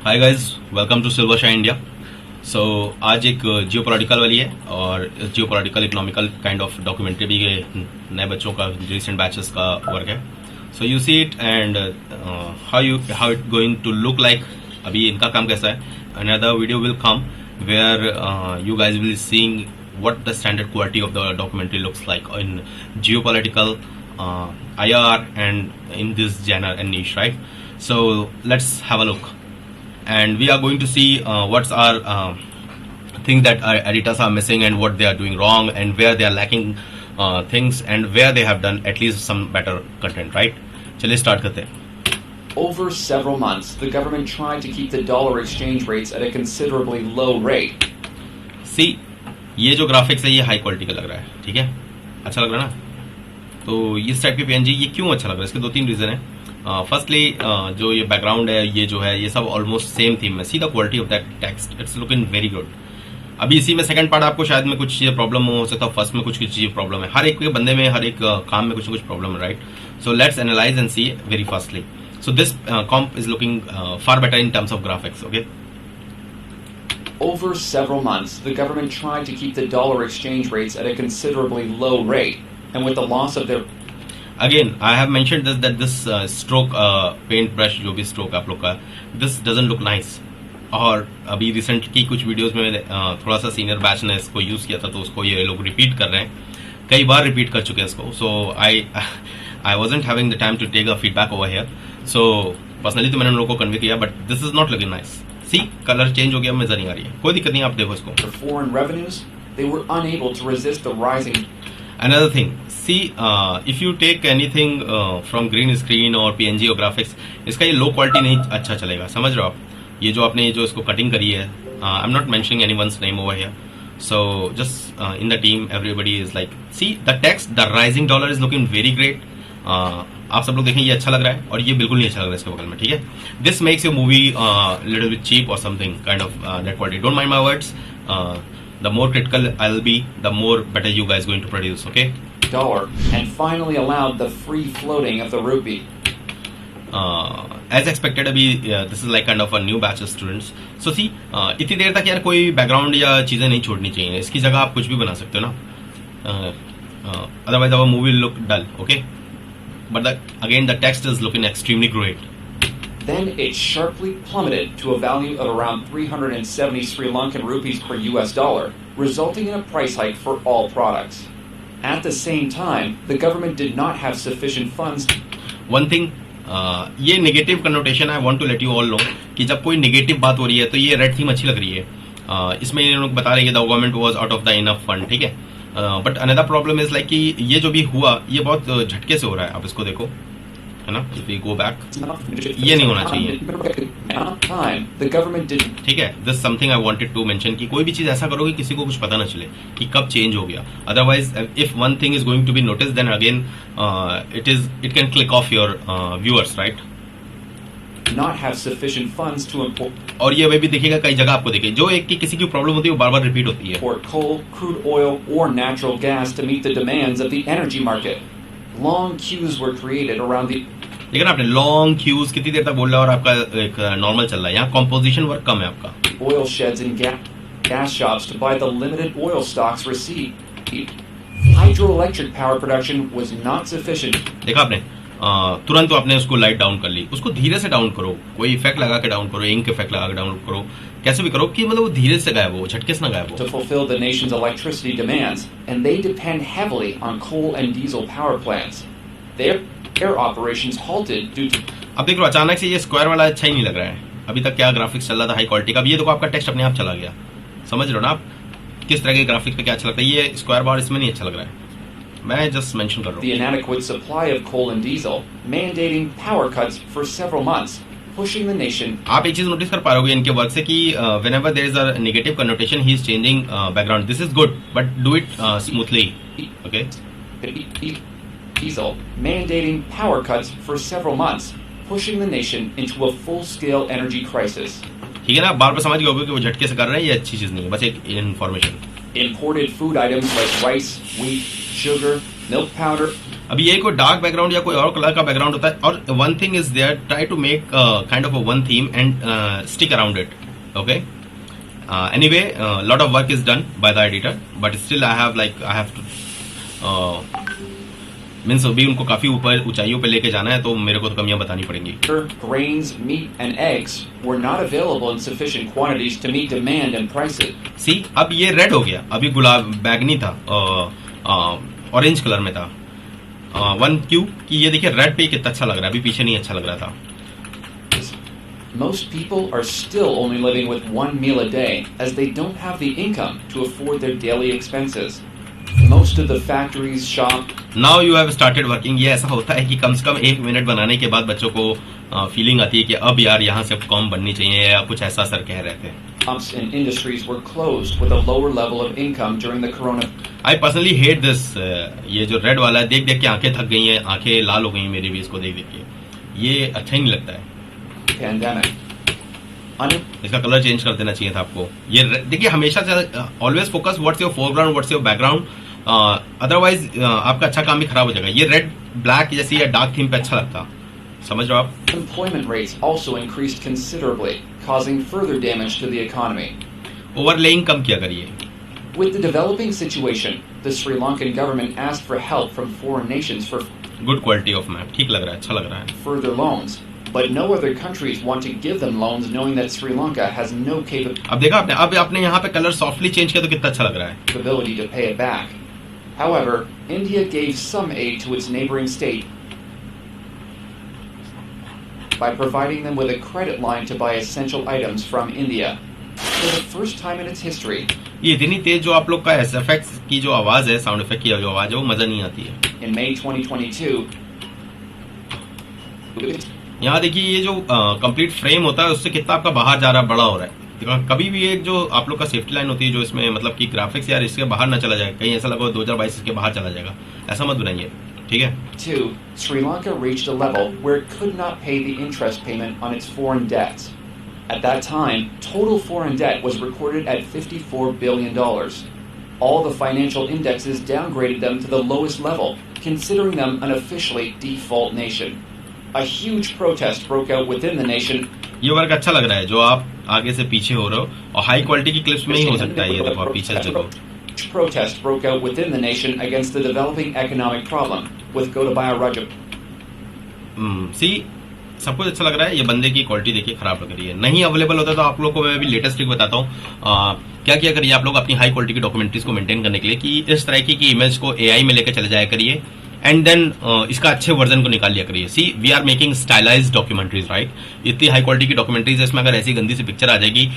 Hi guys, welcome to silver shine India. So आज एक geopolitical वाली है और geopolitical economical kind of documentary भी नए बच्चों का रिसेंट बैचेस का वर्क है। So you see it and how it going to look like. अभी इनका काम कैसा है। Another video will come where you guys will seeing what the standard quality of the documentary looks like in geopolitical, IR, and in this genre and niche, right? So let's have a look, and we are going to see what's our things that our editors are missing and what they are doing wrong and where they are lacking things and where they have done at least some better content, right? चलिए start करते हैं. Over several months, the government tried to keep the dollar exchange rates at a considerably low rate. See, ये जो graphics है ये high quality का लग रहा है, ठीक है, अच्छा लग रहा है ना। तो इस टाइप की पीएनजी ये क्यों अच्छा लग रहा है, इसके दो तीन रीजन है। फर्स्टली जो ये बैकग्राउंड है ये जो है ये सब ऑलमोस्ट सेम थीम है। See the quality of that text, it's looking very good. अभी इसी में सेकंड पार्ट आपको शायद में कुछ चीजें प्रॉब्लम हो सकता है, फर्स्ट में कुछ चीजें प्रॉब्लम है, हर एक के बंदे में हर एक काम में कुछ ना कुछ प्रॉब्लम है, right. So let's analyse and see very firstly. So this comp is looking far better in terms of graphics, okay. Over several months, the government tried to keep the dollar exchange rates at a considerably low rate, and with the loss of their Again, I have mentioned this that this stroke paint brush जो भी stroke आप लोग का, this doesn't look nice. और अभी recent की कुछ videos में थोड़ा सा सीनियर बैच ने इसको यूज किया था, तो उसको ये लोग रिपीट कर रहे हैं, कई बार रिपीट कर चुके हैं इसको। So I wasn't having the time to take a feedback over here. So personally तो मैंने उन लोगों को कन्वे किया, but this is not looking nice. See colour change हो गया, मजा नहीं आ रही है, कोई दिक्कत नहीं, आप देखो इसको। foreign revenues, they were unable to resist the rising. Another thing, see, if you take anything from green screen or PNG or graphics, इसका ये लो क्वालिटी नहीं अच्छा चलेगा, समझ रहे हो आप। ये जो आपने जो इसको कटिंग करी है, I am not mentioning anyone's name over here, so just in the team everybody is like, see the text, the rising dollar is looking very great. आप सब लोग देखें, ये अच्छा लग रहा है और ये बिल्कुल नहीं अच्छा लग रहा है इसके बगल में, ठीक है। This makes you movie little bit cheap और something kind of that quality. Don't mind my words, the more critical I'll be, the more better you guys going to produce, okay? Dollar, and finally allowed the free floating of the rupee. As expected, अभी this is like kind of a new batch of students. So see, इतनी देर तक यार कोई background या चीजें नहीं छोड़नी चाहिए, इसकी जगह आप कुछ भी बना सकते हो ना। Otherwise our movie will look dull, okay? But again the text is looking extremely great. Then it sharply plummeted to a value of around 370 Sri Lankan rupees per US dollar, resulting in a price hike for all products. At the same time, the government did not have sufficient funds. One thing, ये negative connotation I want to let you all know कि जब कोई negative बात हो रही है तो ये रेड थीम अच्छी लग रही है। इसमें ये लोग बता रहे हैं the government was out of the enough fund, ठीक है। But another problem is like कि ये जो भी हुआ ये बहुत झटके से हो रहा है, आप इसको देखो, है ना। इफ वी गो बैक, ये नहीं होना चाहिए, ठीक है। This something I wanted to mention कि कोई भी चीज ऐसा करो कि किसी को कुछ पता ना चले कि कब चेंज हो गया। Otherwise if one thing is going to be notice, then again it can click off your viewers, right. Not have sufficient funds to import. और ये वे भी देखिएगा कई जगह आपको देखे, जो एक की किसी की प्रॉब्लम होती है वो बार बार रिपीट होती है। Or coal, crude oil, or natural gas to meet the demands of the energy market. Long queues were created around the. लेकिन आपने लॉन्ग क्यूज कितनी देर तक बोल रहा है और आपका एक नॉर्मल चल रहा है, यहाँ कॉम्पोजिशन वर्क कम है आपका। Oil sheds and gas shops to buy the limited oil stocks received. Hydroelectric power production was not sufficient. देखा आपने, तुरंत तो आपने उसको लाइट डाउन कर ली, उसको धीरे से डाउन करो, कोई इफेक्ट लगा के डाउन करो, इंक इफेक्ट लगा के डाउन करो, कैसे भी करो कि मतलब वो धीरे से गायब हो, झटके से ना गायब हो। To fulfill the nation's electricity demands, and they depend heavily on coal and diesel power plants. Their operations halted due to. अब देख लो, अचानक से ये स्क्वायर वाला अच्छा ही नहीं लग रहा है। अभी तक क्या ग्राफिक्स चल रहा था हाई क्वालिटी का, अब ये देखो आपका टेक्स्ट अपने आप चला गया, समझ रहे हो ना आप किस तरह के ग्राफिक्स पे क्या अच्छा लगता है। ये स्क्वायर बार इसमें नहीं अच्छा लग रहा है, मैं जस्ट मेंशन कर रहा हूँ। The inadequate supply of coal and diesel, mandating power cuts for several months, pushing the nation. आप एक चीज नोटिस कर पा रहे होगे इनके वर्क से कि whenever there is a negative connotation, he is changing background. This is good, but do it smoothly, okay? Diesel, mandating power cuts for several months, pushing the nation into a full-scale energy crisis. ठीक है ना, बार बार समझ गए होगे कि वो झटके से कर रहे हैं, ये अच्छी चीज नहीं है, बस एक information. Imported food items like rice, wheat, sugar, milk powder, अभी ये कोई डार्क बैकग्राउंड या कोई और कलर का बैकग्राउंड होता है, और one thing is there, try to make kind of a one theme and stick around it. Okay, anyway, lot of work is done by the editor, but still I have to means अभी उनको काफी ऊपर ऊंचाइयों पे लेके जाना है, तो मेरे को तो कमियां बतानी पड़ेंगी. Grains, meat, and eggs were not available in sufficient quantities to meet demand and prices. सी, अब ये रेड हो गया, अभी गुलाब बैगनी था, ऑरेंज कलर में था. वन क्यू कि ये देखिए रेड पे कितना अच्छा लग रहा है, अभी पीछे नहीं अच्छा लग रहा था. Most people are still only living with one meal a day as they don't have the income to afford their daily expenses. Most of the factories, shop. Now you have started working. ये ऐसा होता है कि कम से कम 1 minute बनाने के बाद बच्चों को फीलिंग आती है कि अब यार यहाँ से कॉम बननी चाहिए, या कुछ ऐसा सर कह रहे थे. Shops and industries were closed with a lower level of income during the corona. I personally hate this. ये जो रेड वाला है, देख देख के आंखें थक गई हैं, आंखें लाल हो गई हैं मेरी भी इसको देख देख के. ये अच्छा ही नहीं लगता है. Pandemic. इसका कलर चेंज कर देना चाहिए था आपको. ये देखिए हमेशा always focus what's your foreground, what's your background, otherwise आपका अच्छा काम भी खराब हो जाएगा. ये रेड ब्लैक जैसी या डार्क थीम पे अच्छा लगता. समझ रहे हो आप? Employment rates also increased considerably, causing further damage to the economy. ओवरलेइंग कम किया करिए. With the developing situation, the Sri Lankan government asked for help from foreign nations for good quality of map, ठीक लग रहा है, अच्छा लग रहा है. further loans, but no other countries want to give them loans knowing that Sri Lanka has no अब देखा आपने, अब आपने यहाँ पे कलर सॉफ्टली चेंज किया तो कितना अच्छा लग रहा है. capability to pay it back. However, India gave some aid to its neighboring state by providing them with a credit line to buy essential items from India. For the first time in its history, ये इतनी तेज जो आप लोग का effects की जो आवाज है, साउंड इफेक्ट की जो आवाज है, वो मजा नहीं आती है. in May 2022, यहाँ देखिए ये जो कंप्लीट फ्रेम होता है उससे कितना आपका बाहर जा रहा है, बड़ा हो रहा है. कभी भी एक जो आप लोग का सेफ्टी लाइन होती है जो इसमें मतलब कि ग्राफिक्स यार इसके बाहर ना चला जाए, कहीं ऐसा लगा 2022 इसके बाहर चला जाएगा, ऐसा मत बनाइए. ठीक है. 2. Sri Lanka reached a level where it could not pay the interest payment on its foreign debts. At that time, total foreign debt was recorded at $54 billion. All the financial indexes downgraded them to the lowest level, considering them an officially default nation. A huge protest broke out within the nation. ये work अच्छा लग रहा है जो आप आगे से पीछे हो रहे हो, और हाई क्वालिटी की क्लिप्स में ही हो सकता है. ये देखो आप पीछे से देखो. Protest broke out within the nation against the developing economic problem with Gotabaya Rajab. सी, सब कुछ अच्छा लग रहा है. ये बंदे की क्वालिटी देखिए खराब लग रही है. नहीं अवेलेबल होता तो आप लोग को मैं भी लेटेस्ट ट्रिक बताता हूँ. क्या किया करिए आप लोग अपनी हाई क्वालिटी की डॉक्यूमेंट्रीज को मेंटेन करने के लिए कि इस तरह की इमेज को एआई में लेकर चले जाया करिए, एंड देन इसका अच्छे वर्जन को निकाल लिया करिए. See, we are making stylised documentaries, right. इतनी हाई क्वालिटी की डॉक्यूमेंट्रीज है, इसमें अगर ऐसी गंदी सी पिक्चर आ जाएगी,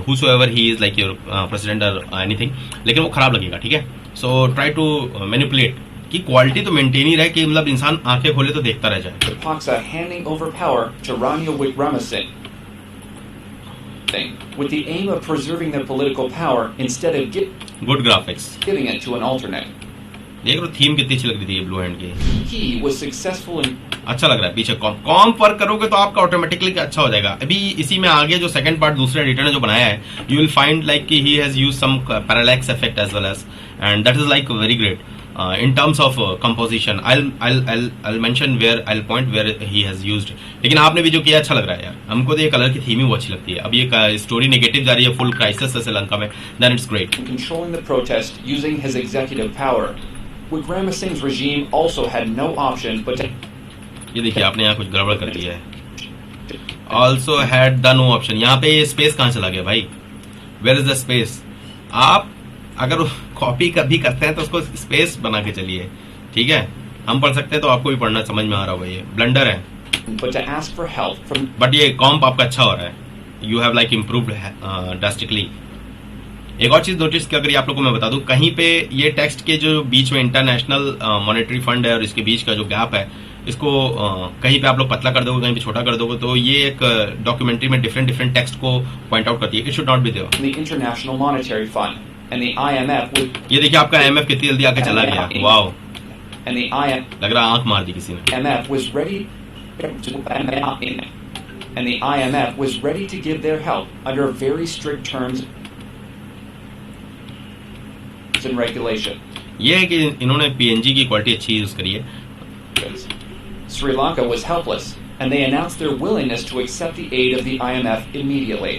whosoever he is like your president और एनीथिंग, लेकिन वो खराब लगेगा. ठीक है. सो ट्राई टू मैनिपुलेट कि क्वालिटी तो मेंटेन ही रहे, कि मतलब इंसान आंखें खोले तो देखता रह जाए. Paksa handing over power to Ranil Wickremesinghe with the aim of preserving their political power instead of good graphics. giving it to an alternate. देख लो थीम कितनी अच्छी लग रही थी ये ब्लू हैंड की. He was successful in अच्छा लग रहा है. पीछे कॉम्प वर्क करोगे तो आपका ऑटोमेटिकली अच्छा हो जाएगा. अभी इसी में आगे जो सेकंड पार्ट दूसरे एडिटर ने जो बनाया है, यू विल फाइंड लाइक कि he has used some parallax effect as well as, and that is like very great in terms of composition. I'll mention where, I'll point where he has used. लेकिन आपने भी जो किया अच्छा लग रहा है यार. हमको तो ये कलर की थीम ही वो अच्छी लगती है. अब ये स्टोरी नेगेटिव जा रही है, फुल क्राइसिस है श्रीलंका में, then it's great. controlling the protest using his executive power. Wickremesinghe's regime also had no option but to ये देखिए आपने यहाँ कुछ गड़बड़ कर दिया है. Also had the no option. यहाँ पे ये स्पेस कहाँ चला गया भाई? Where is the space? आप अगर कॉपी कभी करते हैं तो उसको स्पेस बना के चलिए. ठीक है. हम पढ़ सकते हैं तो आपको भी पढ़ना समझ में आ रहा होगा. ये ब्लंडर है. but to ask for help from but ये कॉम्प आपका अच्छा हो रहा है. You have like improved drastically. एक और चीज नोटिस क्या करिए आप लोगों को मैं बता दूं, कहीं पे ये टेक्स्ट के जो बीच में इंटरनेशनल मॉनेटरी फंड है और इसके बीच का जो गैप है, इसको कहीं पे आप लोग पतला कर दोगे, कहीं पे छोटा कर दोगे, तो ये एक डॉक्यूमेंट्री में डिफरेंट टेक्स्ट को पॉइंट आउट करती है. It should not be there. the International Monetary Fund and the IMF with ये देखिए आपका IMF कितनी जल्दी आके चला गया. वाओ, and the IMF लग रहा आंख मार दी किसी ने. was ready and the IMF was ready to give their help under very strict terms and regulation. ये है कि इन्होंने PNG की क्वालिटी अच्छी यूज करी है. nations. Sri Lanka was helpless, and they announced their willingness to accept the aid of the IMF immediately.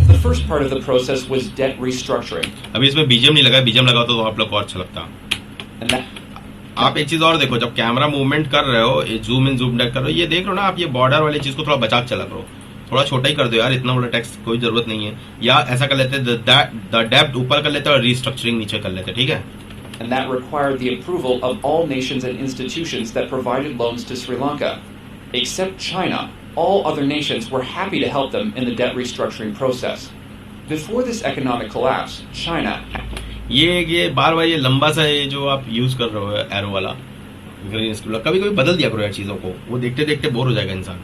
The first part of the process was debt restructuring. अभी इसमें बीजीएम नहीं लगा, BGM लगा तो आप लोग को और अच्छा लगता। And that, आप एक चीज और देखो, जब कैमरा मूवमेंट कर रहे हो, ये जूम इन जूम डाउन कर रहे हो, ये देख लो ना आप, ये बॉर्डर वाली चीज को थोड़ा बचा के चला करो, थोड़ा छोटा ही कर दो यार, इतना बड़ा टेक्स्ट कोई जरूरत नहीं है। या ऐसा कर लेते, द डेब्ट ऊपर कर लेते और रीस्ट्रक्चरिंग नीचे कर लेते, ठीक है। and that required the approval of all nations and institutions that provided loans to Sri Lanka. Except China, all other nations were happy to help them in the debt restructuring process. Before this economic collapse, China... ये बार बार ये लंबा सा ये जो आप use कर रहे हो एरो वाला ग्रीन स्क्रीन, कभी कभी बदल दिया करो यार चीजों को, वो देखते देखते बोर हो जाएगा इंसान।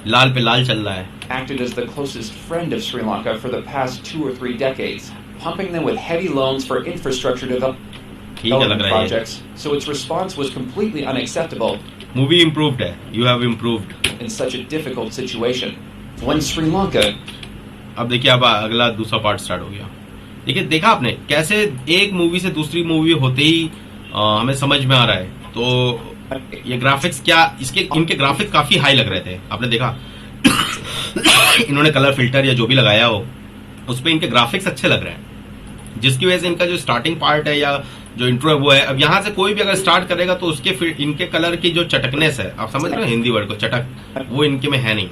लाल पे लाल चल रहा है। acted as the closest friend of Sri Lanka for the past 2 or 3 decades, pumping them with heavy loans for infrastructure development projects, so its response was completely unacceptable. Movie improved है, you have improved in such a difficult situation. When Sri Lanka... अब देखिए, अब अगला दूसरा part start हो गया। देखिए, देखा आपने कैसे एक मूवी से दूसरी मूवी होते ही हमें समझ में आ रहा है। तो ये ग्राफिक्स क्या, इनके ग्राफिक्स काफी हाई लग रहे थे, आपने देखा। इन्होंने कलर फिल्टर या जो भी लगाया हो उस पर इनके ग्राफिक्स अच्छे लग रहे हैं, जिसकी वजह से इनका जो स्टार्टिंग पार्ट है या जो इंट्रो है वो है। अब यहाँ से कोई भी अगर स्टार्ट करेगा तो उसके इनके कलर की जो चटकनेस है, आप समझ रहे हो हिंदी वर्ड को, चटक, वो इनके में है नहीं।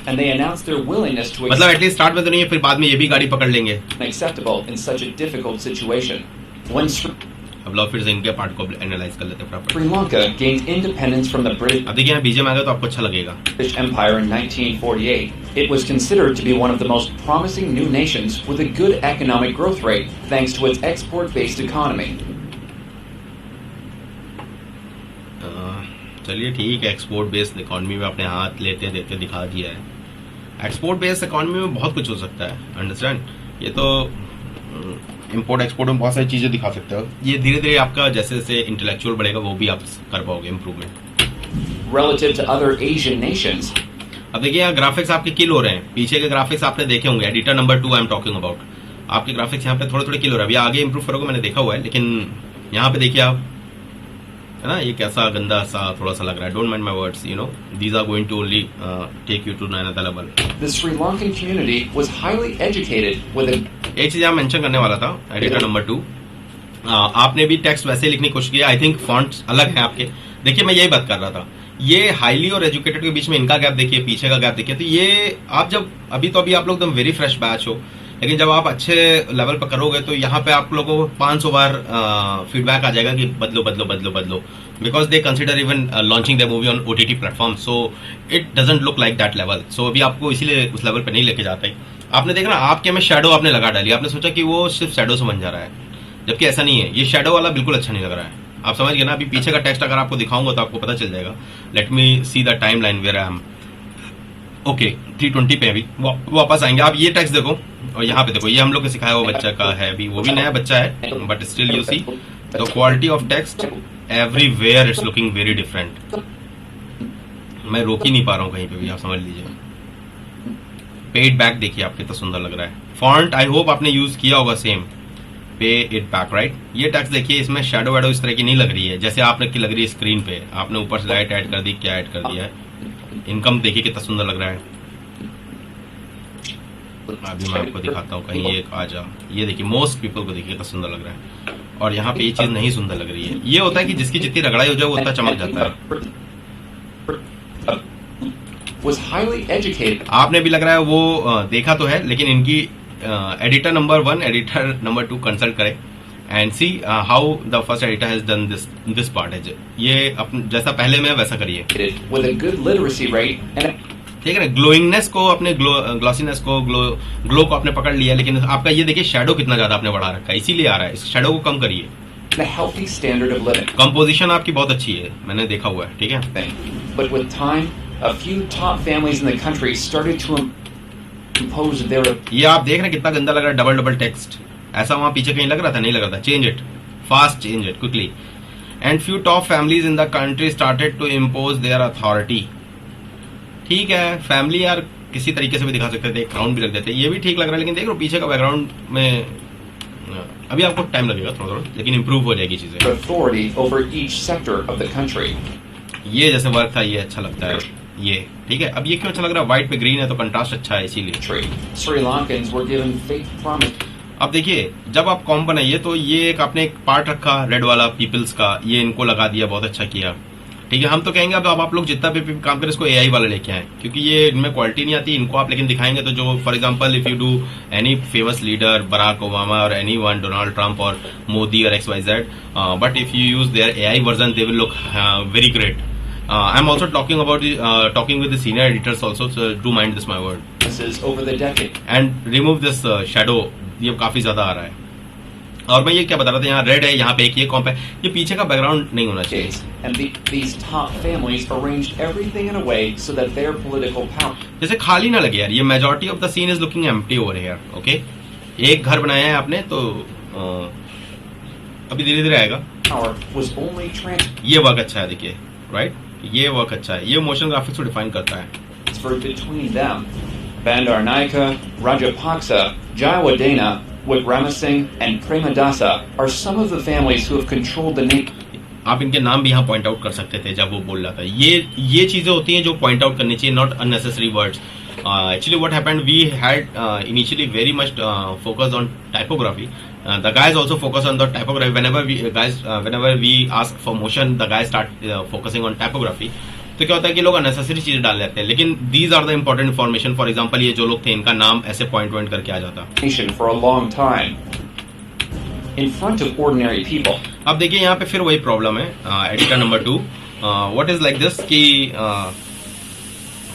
And they announced their willingness to मतलब एटलीस्ट स्टार्ट में तो नहीं है, फिर बाद में ये भी गाड़ी पकड़ लेंगे। acceptable in such a difficult situation. When अब लो फिर से इनके पार्ट को एनालाइज कर लेते हैं proper. Sri Lanka gained independence from the अब देखिए यहाँ बीजेम आएगा तो आपको अच्छा लगेगा। British Empire in 1948, it was considered to be one of the most promising new nations with a good economic growth rate thanks to its export-based economy. चलिए ठीक है, एक्सपोर्ट बेस्ड इकोनॉमी में अपने हाथ लेते देते दिखा दिया है। एक्सपोर्ट बेस्ड इकोनॉमी में बहुत कुछ हो सकता है, अंडरस्टैंड। ये तो इंपोर्ट एक्सपोर्ट में बहुत सारी चीजें दिखा सकते हो। ये धीरे धीरे आपका जैसे जैसे इंटेलेक्चुअल बढ़ेगा वो भी आप कर पाओगे improvement. Relative to other Asian nations, अब देखिए यहाँ ग्राफिक्स आपके किल हो रहे हैं, पीछे के ग्राफिक्स आपने देखे होंगे, editor number 2 I am talking about. आपके ग्राफिक्स यहाँ पे थोड़े थोड़े किल हो रहे हैं, अभी आगे इंप्रूव करोगे, मैंने देखा हुआ है, लेकिन यहाँ पे देखिए आप, है ना, ये कैसा गंदा सा थोड़ा सा लग रहा है। Don't mind my words, you know, these are going to only take you to another level. the Sri Lankan community was highly educated with a एक चीज यहाँ मेंशन करने वाला था, एडिटर नंबर 2, आपने भी टेक्स्ट वैसे ही लिखने की कोशिश किया। आई थिंक फॉन्ट्स अलग है आपके। देखिए मैं यही बात कर रहा था, ये हाईली और एजुकेटेड के बीच में इनका गैप देखिए, पीछे का गैप देखिए। तो ये आप जब अभी तो आप लोग एकदम वेरी फ्रेश बैच हो, लेकिन जब आप अच्छे लेवल पर करोगे तो यहाँ पे आप लोगों को 500 बार फीडबैक आ जाएगा कि बदलो बदलो बदलो बदलो, because they consider even launching the movie on OTT platform, so it doesn't look like that level. So अभी आपको इसीलिए उस लेवल पे नहीं लेके जाता है। आपने देखा ना, आपके में शेडो आपने लगा डाली, आपने सोचा कि वो सिर्फ शेडो से बन जा रहा है, जबकि ऐसा नहीं है। ये शेडो वाला बिल्कुल अच्छा नहीं लग रहा है, आप समझ गए ना। अभी पीछे का टेक्स्ट अगर आपको दिखाऊंगा तो आपको पता चल जाएगा। Let me see the time line where I am. Okay 320 पे अभी वापस आएंगे। आप ये टेक्स्ट देखो और यहाँ पे देखो, ये हम लोग को सिखाया हुआ बच्चा का है, अभी वो भी नया बच्चा है, but still you see the quality of text everywhere it's looking very different. मैं रोक ही नहीं पा रहा हूँ कहीं पे भी, आप समझ लीजिए। पेड बैक देखिए आप कितना सुंदर लग रहा है। फॉन्ट आई होप आपने यूज किया होगा सेम, पे इट बैक राइट। ये टेक्स्ट देखिए, इसमें शैडो वैडो इस तरह की नहीं लग रही है जैसे आपने की लग रही है स्क्रीन पे। आपने ऊपर से लाइट ऐड कर दी, क्या ऐड कर दिया है। इनकम देखिए कितना सुंदर लग रहा है। अभी मैं आपको दिखाता हूँ, कहीं एक आ जा। ये देखिए, मोस्ट पीपल को देखिए कितना सुंदर लग रहा है। और यहाँ पे ये चीज नहीं सुंदर लग रही है। ये होता है कि जिसकी जितनी रगड़ाई हो जाए वो उतना चमक जाता है। was highly educated. आपने भी लग रहा है वो देखा तो है, लेकिन इनकी editor number 1 editor number 2 consult करें and see how the first editor has done this part है। ये जैसा पहले में वैसा करिए। With a good literacy rate and ठीक है ना, ग्लोइंगनेस को अपने ग्लॉसीनेस को ग्लो को आपने पकड़ लिया, लेकिन आपका ये देखिए शेडो कितना ज्यादा आपने बढ़ा रखा है, इसीलिए आ रहा है। इस शेडो को कम करिए। a healthy standard of living. Composition आपकी बहुत अच्छी है, मैंने देखा हुआ है, ठीक है। But with time, a few top families in the country started to impose their. ये आप देख रहे हैं कितना गंदा लग रहा है, डबल डबल टेक्स्ट। ऐसा वहां पीछे कहीं लग रहा था? नहीं लग रहा था। Change it fast, change it quickly. And few top families in the country started to impose their authority. ठीक है, फैमिली यार किसी तरीके से भी दिखा सकते थे, एक क्राउन भी रख देते, ये भी ठीक लग रहा है। लेकिन देख लो पीछे का बैकग्राउंड में अभी आपको टाइम लगेगा थोड़ा थोड़ा, लेकिन इंप्रूव हो जाएगी चीजें। Authority over each sector of the country. ये जैसे वर्क था ये अच्छा लगता है, ये ठीक है। अब ये क्यों अच्छा लग रहा है, व्हाइट पे ग्रीन है तो कंट्रास्ट अच्छा है इसीलिए। Sri Lankans were given fake promise. अब देखिए जब आप कॉम बनाइए तो ये एक आपने एक पार्ट रखा रेड वाला पीपल्स का, ये इनको लगा दिया, बहुत अच्छा किया, ठीक है। हम तो कहेंगे अब आप लोग जितना भी काम करें इसको एआई वाला लेके आए, क्योंकि ये इनमें क्वालिटी नहीं आती इनको आप लेकिन दिखाएंगे तो जो for example if you do any famous leader Barack Obama और एनी वन डोनाल्ड ट्रंप और मोदी और XYZ, but if you use their AI version they will look very great. I'm also talking with the senior editors also, so do mind this my word. Over the decade. And remove this shadow, ये काफी ज्यादा आ रहा है. और मैं ये क्या बता रहा था, यहाँ रेड है, यहाँ पे एक ये कॉम्प है, ये पीछे का बैकग्राउंड नहीं होना चाहिए. And these top families arranged everything in a way so that their political power. जैसे खाली ना लगे यार, ये majority of the scene is looking empty over here, okay? एक घर बनाया है आपने तो अभी धीरे धीरे आएगा. Power was only ये वर्क अच्छा है देखिए, राइट? ये वर्क अच्छा है, ये मोशन ग्राफिक्स को डिफाइन करता है. transferred between them. Bandaranaike, Rajapaksa, Jayawardenna, Wickramasinghe, and Premadasa are some of the families who have controlled the nation. आप इनके नाम भी यहाँ पॉइंट आउट कर सकते थे जब वो बोल रहा था. ये चीजें होती हैं जो पॉइंट आउट करनी चाहिए, not unnecessary words. Actually what happened, we had initially very much focused on typography. The guys also focus on the typography. Whenever we ask for motion, the guys start focusing on typography. तो क्या होता है कि लोग unnecessary चीजें डाल लेते हैं, लेकिन these are the important information. For example ये जो लोग थे इनका नाम ऐसे पॉइंट करके आ जाता. For a long time, in front of ordinary people. अब देखिए यहाँ पे फिर वही प्रॉब्लम है. Editor number 2, what is like this कि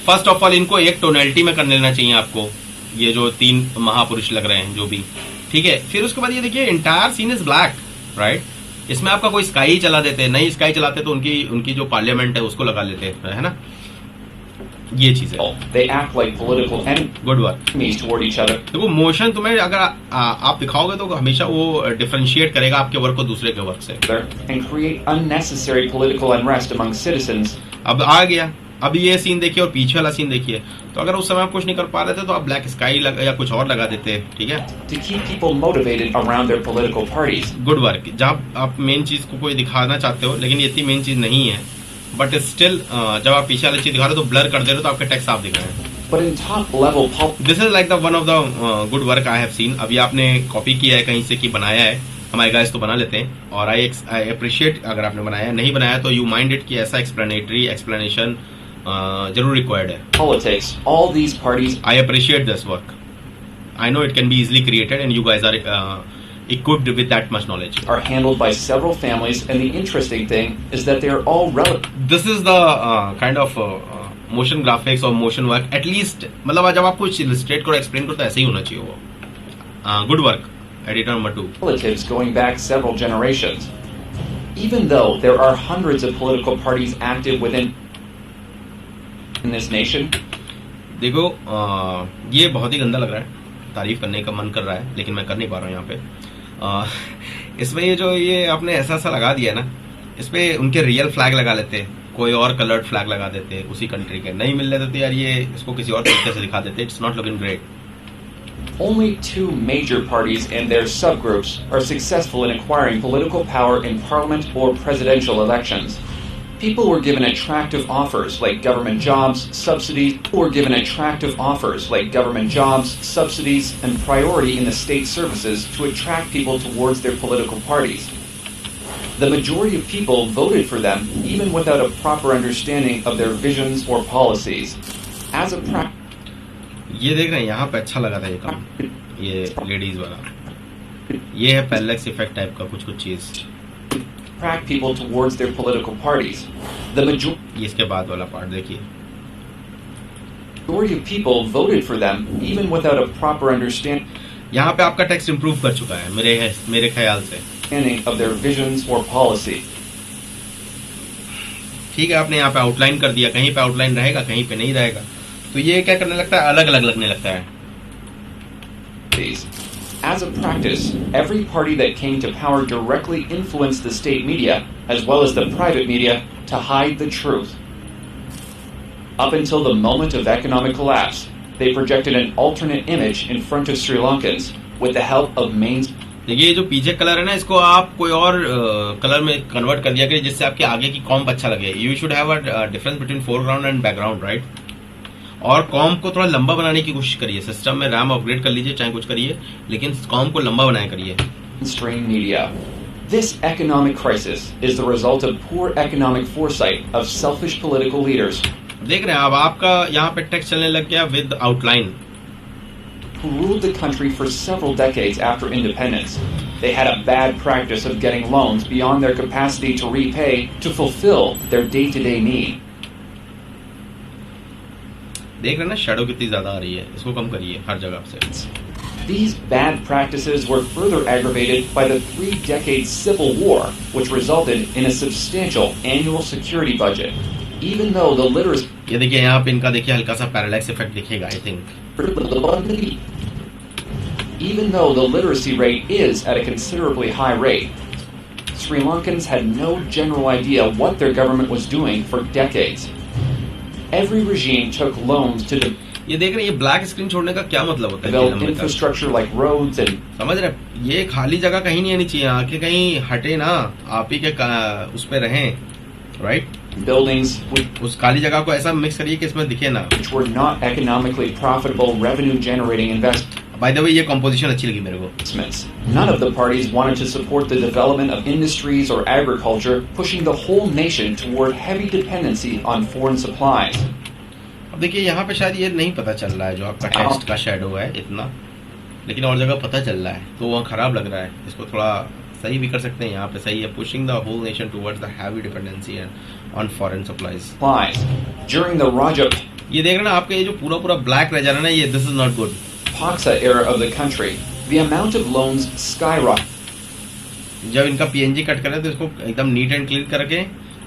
फर्स्ट ऑफ ऑल इनको एक टोनैलिटी में कर लेना चाहिए आपको, ये जो 3 महापुरुष लग रहे हैं जो भी, ठीक है. फिर उसके बाद ये देखिए entire scene is black, right? इसमें आपका कोई स्काई चला देते, नहीं स्काई चलाते तो उनकी जो पार्लियामेंट है उसको लगा लेते, है ना? ये चीज है. They act like political good work. enemies toward each other. देखो मोशन तुम्हें अगर आप दिखाओगे तो हमेशा वो डिफरेंशिएट करेगा आपके वर्क को दूसरे के वर्क से. And create unnecessary political unrest among citizens. अब आ गया, अब ये सीन देखिए और पीछे वाला सीन देखिए. तो अगर उस समय आप कुछ नहीं कर पा रहे थे तो आप ब्लैक स्काई या कुछ और लगा देते, ठीक है. To keep people motivated around their political parties. Good work. जब आप मेन चीज को कोई दिखाना चाहते हो लेकिन ये इतनी मेन चीज नहीं है, बट स्टिल जब आप पीछे वाली चीज दिखा रहे हो तो ब्लर कर दे रहे हो तो आपके टेक्स्ट साफ दिख रहे हैं. But in top level this is like the one of the good work I have seen. अभी आपने कॉपी किया है कहीं से कि बनाया है, हमारे गाइस तो बना लेते हैं और आई अप्रिशिएट अगर आपने बनाया. नहीं बनाया तो यू माइंड इट कि ऐसा एक्सप्लेनेशन जरूर रिक्वायर्ड है. politics, all these parties I appreciate this work. I know it can be easily created and you guys are equipped with that much knowledge. are handled by several families, and the interesting thing is that they are all relative. This is the kind of motion graphics or motion work. At least मतलब जब आप कुछ illustrate करो explain करो तो ऐसे ही होना चाहिए वो. Good work, editor number 2. Relatives going back several generations. Even though there are hundreds of political parties active within in this nation. देखो ये बहुत ही गंदा लग रहा है, तारीफ करने का मन कर रहा है लेकिन मैं कर नहीं पा रहा हूँ यहाँ पे. इसमें ये आपने ऐसा लगा दिया ना, इस पे उनके रियल फ्लैग लगा लेते, कोई और कलर्ड फ्लैग लगा देते उसी कंट्री के. नहीं मिल रहे थे तो यार ये इसको किसी और तरीके से दिखा देते. It's not looking great. Only 2 major parties and their subgroups are successful in acquiring political power in parliament or presidential elections. People were given attractive offers like government jobs, subsidies, and priority in the state services to attract people towards their political parties. The majority of people voted for them even without a proper understanding of their visions or policies. As a ये देख रहे हैं यहाँ पे अच्छा लगा था ये काम, ये लेडीज वाला, ये है पैरेलैक्स इफेक्ट टाइप का कुछ चीज. attract people towards their political parties. इसके बाद वाला पार्ट देखिए. Majority of people voted for them even without a proper understanding. यहाँ पे आपका टेक्स्ट इंप्रूव कर चुका है मेरे ख्याल से. Of their visions or policy. ठीक है, आपने यहाँ पे आउटलाइन कर दिया, कहीं पे आउटलाइन रहेगा कहीं पे नहीं रहेगा, तो ये क्या करने लगता है, अलग अलग लगने लगता है. As a practice, every party that came to power directly influenced the state media, as well as the private media, to hide the truth. Up until the moment of economic collapse, they projected an alternate image in front of Sri Lankans with the help of देखिए ये जो पीछे colour है ना, इसको आप कोई और कलर में कन्वर्ट कर दिया करिए जिससे आपके आगे की कॉम्प अच्छा लगे. You should have a difference between foreground and background, right. और कॉम्प को थोड़ा लंबा बनाने की कोशिश करिए. सिस्टम में रैम अपग्रेड कर लीजिए, चाहे कुछ करिए, लेकिन कॉम्प को लंबा बनाया करिए. Mainstream media. This economic crisis is the result of poor economic foresight of selfish political leaders देख रहे हैं अब आपका यहाँ पे टेक्स्ट चलने लग गया with outline. who ruled the country for several decades after independence. They had a bad practice of getting loans beyond their capacity to repay to fulfill their day-to-day need. देख रहे हैं ना शैडो कितनी ज्यादा आ रही है, इसको कम करिए हर जगह से. These bad practices were further aggravated by the 3-decade civil war, which resulted in a substantial annual security budget. Even though the literacy ये देखिए यहाँ पे इनका देखिए हल्का सा पैरालैक्स इफेक्ट दिखेगा I think. Even though the literacy rate is at a considerably high rate, Sri Lankans had no general idea what their government was doing for decades. Every regime took loans to ये देख रहे हैं ये black screen छोड़ने का क्या मतलब होता है. develop infrastructure like roads and समझ रहे हैं? ये खाली जगह कहीं नहीं आनी चाहिए, आके कहीं हटे ना, आप ही के उस पे रहें, राइट. buildings उस खाली जगह को ऐसा मिक्स करिए कि इसमें दिखे ना. which were not economically profitable revenue generating investments. By the way ये कंपोजिशन अच्छी लगी मेरे को. None of the parties wanted to support the development of industries or agriculture, pushing the whole nation toward heavy dependency on foreign supplies. अब देखिए यहाँ पे शायद ये नहीं पता चल रहा है जो आपका टेक्स्ट का शेडो है इतना, लेकिन और जगह पता चल रहा है तो वहाँ खराब लग रहा है. इसको थोड़ा सही भी कर सकते हैं. यहाँ पे सही है. Pushing the whole nation towards the heavy dependency on foreign supplies. During the ये देख रहे हैं ना आपका ये जो पूरा पूरा ब्लैक रह जा रहा है ना, ये this is not good. Rajapaksa era of the country, the amount of loans skyrocketed. जब इनका पीएनजी कट करें तो इसको एकदम नीट एंड क्लीन करके,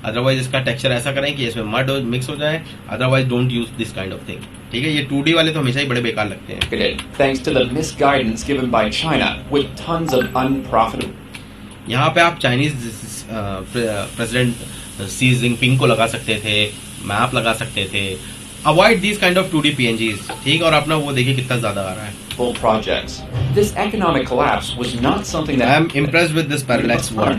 अदरवाइज इसका टेक्सचर ऐसा करें कि इसमें मड मिक्स हो जाए. Otherwise don't use this kind of thing. ठीक है, ये 2D वाले तो हमेशा ही बड़े बेकार लगते हैं. Thanks to the misguidance given by China with tons of unprofitable. यहाँ पे आप चाइनीज प्रेसिडेंट सी जिनपिंग को लगा सकते थे, मैप लगा सकते थे. Avoid this kind of 2D PNGs. ठीक, और अपना वो देखिए कितना ज्यादा आ रहा है. Full projects. This economic collapse was not something that I am impressed with this parallax word.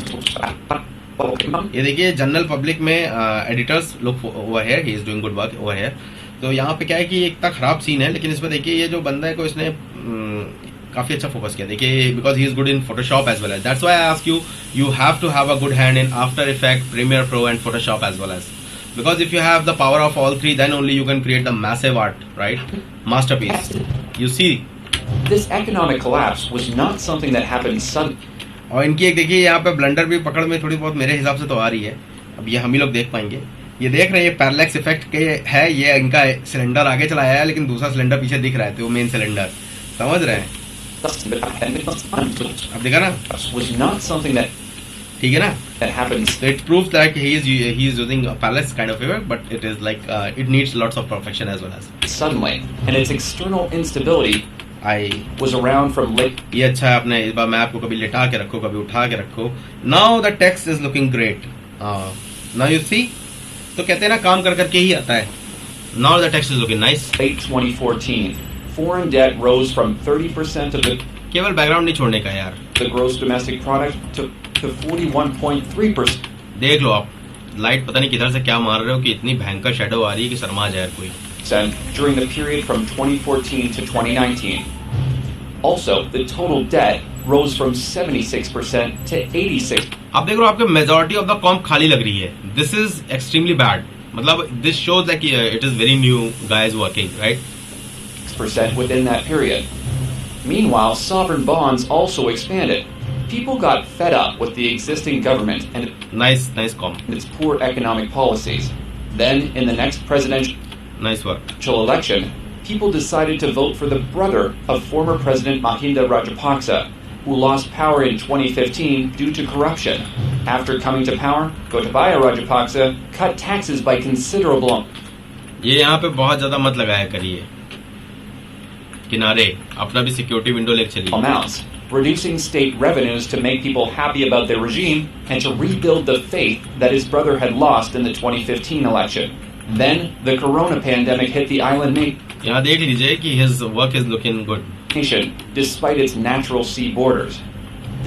ये देखिए जनरल पब्लिक में एडिटर्स लोग over here, he is doing good work over here. तो यहाँ पे क्या है कि इतना खराब सीन है, लेकिन इसमें देखिए ये जो बंदा है को इसने काफी अच्छा फोकस किया. देखिए because he is good in Photoshop as well as. That's why I ask you, you have to have a good hand in after effect, premiere pro and Photoshop as well as. Because if you have the power of all three, then only you can create the massive art, right? Masterpiece. You see. This economic collapse was not something that happened suddenly. और इनकी एक देखिए यहाँ पे blunder भी पकड़ में थोड़ी बहुत मेरे हिसाब से तो आ रही है. अब ये हम ही लोग देख पाएंगे. ये देख रहे हैं ये पैरेलैक्स इफेक्ट के है. ये इनका सिलेंडर आगे चलाया है लेकिन दूसरा सिलेंडर पीछे दिख रहा है, तो वो मेन सिलेंडर. समझ रहे हैं? अब देखा ना? Was not something that ठीक है ना? that happens. So it proves that he is using a palace kind of effect, but it is like it needs lots of perfection as well as. Suddenly, and its external instability was around from late. ये अच्छा है. आपने इस बार map को कभी लिटा के रखो, कभी उठा के रखो. Now the text is looking great. Now you see, तो कहते हैं ना काम कर करके ही आता है. Now the text is looking nice. Late 2014, foreign debt rose from 30% of the केवल बैकग्राउंड नहीं छोड़ने का यार. the gross domestic product to 41.3%. देख लो आप लाइट पता नहीं किधर से क्या मार रहे हो कि इतनी भयंकर शेडो आ रही है कि शर्मा जाए कोई. During the period from 2014 to 2019. Also, the total debt rose from 76% to 86%. आप देख रहे हो आपके मेजॉरिटी ऑफ द कॉम्प खाली लग रही है. This is extremely bad. मतलब this shows that it is very new guys working, right? Within that period. Meanwhile, sovereign bonds also expanded. People got fed up with the existing government and nice comp. its poor economic policies. Then, in the next presidential Nice work. election, people decided to vote for the brother of former President Mahinda Rajapaksa, who lost power in 2015 due to corruption. After coming to power, Gotabaya Rajapaksa cut taxes by considerable ये यहाँ पे बहुत ज्यादा मत लगाया करिए. किनारे अपना भी सिक्योरिटी विंडो लेके चलिए. amounts, reducing state revenues to make people happy about their regime and to rebuild the faith that his brother had lost in the 2015 election. Then, the corona pandemic hit the island यहाँ देख लीजिए कि his work is looking good. nation, despite its natural sea borders.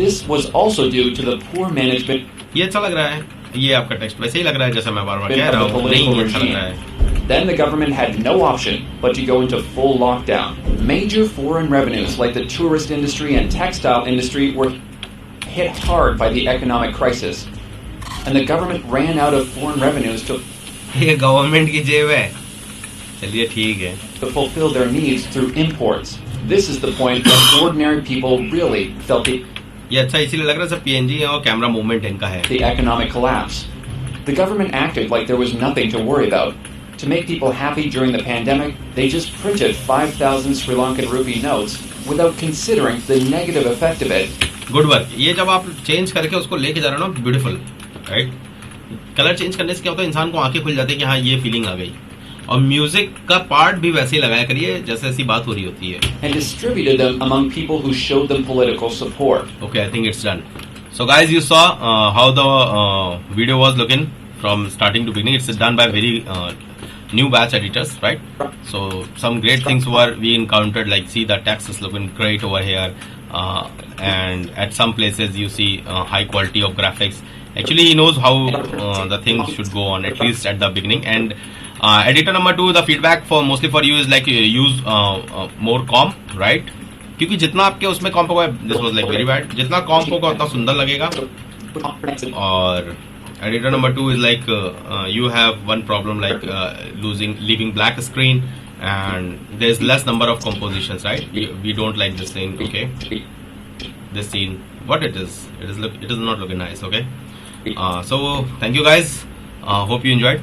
This was also due to the poor management ये अच्छा लग रहा है, ये आपका टेक्स्ट वैसे ही लग रहा है जैसा मैं बार बार कह of रहा the हूँ, political नहीं ये अच्छा लग रहा regime. है. Then the government had no option but to go into full lockdown. Major foreign revenues like the tourist industry and textile industry were hit hard by the economic crisis. And the government ran out of foreign revenues ये government की जेब है. चलिए ठीक है. to fulfill their needs through imports. This is the point when ordinary people really felt ये अच्छा इसीलिए लग रहा है सब पीएनजी है और कैमरा मूवमेंट इनका है. the economic collapse. The government acted like there was nothing to worry about. To make people happy during the pandemic, they just printed 5,000 Sri Lankan rupee notes without considering the negative effect of it. Good work. ये जब आप change करके उसको लेके जा रहे हो ना, ब्यूटीफुल, राइट. कलर चेंज करने से क्या होता है, इंसान को आंखें खुल जाती है कि हाँ ये फीलिंग आ गई. और म्यूजिक का पार्ट भी वैसे ही लगाया करिए जैसे ऐसी बात हो रही होती है. And distributed them among people who showed them political support. Okay, I think it's done. So guys, you saw how the video was looking from starting to beginning. It's done by very new batch editors, right? So some great things we encountered, like see the text is looking great over here, and at some places you see high quality of graphics. Actually, he knows how the things should go on, at least at the beginning. And editor number 2, the feedback for mostly for you is like use more comp, right? क्योंकि जितना आपके उसमें कॉम्प होगा, this was like very bad, जितना कॉम्प होगा उतना सुंदर लगेगा. और editor number 2 is like you have one problem, like leaving black screen, and there's less number of compositions, right? We don't like this thing. Okay, this scene, what it is not looking nice. Okay, so thank you guys, hope you enjoyed.